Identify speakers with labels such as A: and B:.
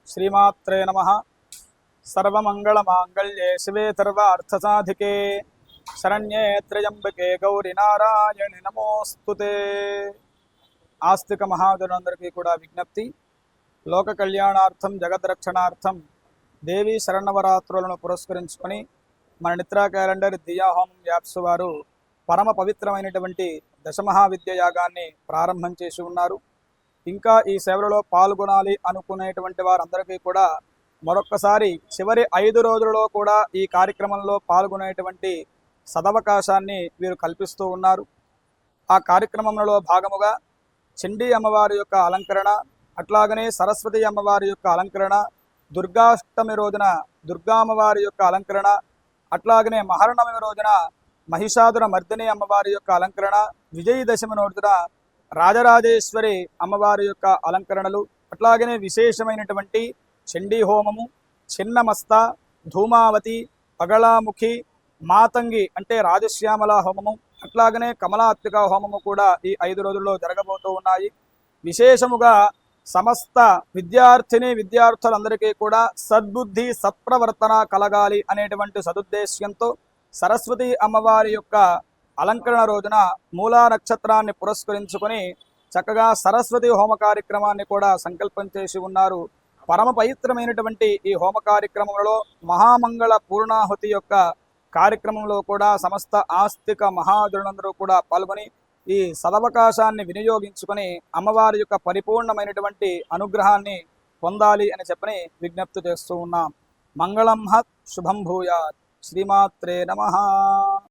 A: श्रीमात्रे नमः। सर्वमंगलमांगल्ये शिवे सर्वार्थसाधिके शरण्ये त्र्यंबके गौरी नारायणि नमोस्तुते। ఆస్తిక మహాజనులందరికీ కూడా విజ్ఞప్తి, లోక కళ్యాణార్థం జగద్రక్షణార్థం దేవీ శరణవరాత్రులను పురస్కరించుకొని మన నిద్రా క్యాలెండర్ దియా హోమం యాప్స్ వారు పరమ పవిత్రమైనటువంటి దశమహావిద్య యాగాన్ని ప్రారంభం చేసి ఉన్నారు. ఇంకా ఈ సేవలలో పాల్గొనాలి అనుకునేటువంటి వారందరికీ కూడా మరొక్కసారి చివరి 5 రోజులలో కూడా ఈ కార్యక్రమంలో పాల్గొనేటువంటి సదవకాశాన్ని వీరు కల్పిస్తూ ఉన్నారు. ఆ కార్యక్రమంలో భాగముగా చండీ అమ్మవారి యొక్క అలంకరణ, అట్లాగనే సరస్వతి అమ్మవారి యొక్క అలంకరణ, దుర్గాష్టమి రోజున దుర్గా అమ్మవారి యొక్క అలంకరణ, అట్లాగనే మహర్నవమి రోజున మహిషాసుర మర్దిని అమ్మవారి యొక్క అలంకరణ, విజయదశమి రోజున రాజరాజేశ్వరి అమ్మవారి యొక్క అలంకరణలు, అట్లాగనే విశేషమైనటువంటి చండీ హోమము, చిన్నమస్త, ధూమావతి, పగళాముఖి, మాతంగి అంటే రాజశ్యామల హోమము, అట్లాగనే కమలాత్మిక హోమము కూడా ఈ 5 రోజుల్లో జరగబోతూ ఉన్నాయి. విశేషముగా సమస్త విద్యార్థులందరికీ కూడా సద్బుద్ధి సత్ప్రవర్తన కలగాలి అనేటువంటి సదుద్దేశ్యంతో సరస్వతి అమ్మవారి యొక్క అలంకరణ రోజున మూలా నక్షత్రాన్ని పురస్కరించుకొని చక్కగా సరస్వతి హోమ కార్యక్రమాన్ని కూడా సంకల్పం చేసి ఉన్నారు. పరమ పవిత్రమైనటువంటి ఈ హోమ కార్యక్రమంలో మహామంగళ పూర్ణాహుతి యొక్క కార్యక్రమంలో కూడా సమస్త ఆస్తిక మహాజనులందరూ కూడా పాల్గొని ఈ సదవకాశాన్ని వినియోగించుకొని అమ్మవారి యొక్క పరిపూర్ణమైనటువంటి అనుగ్రహాన్ని పొందాలి అని చెప్పని విజ్ఞప్తి చేస్తూ ఉన్నాం. మంగళం హత్ శుభం భూయాత్. శ్రీమాత్రే నమః.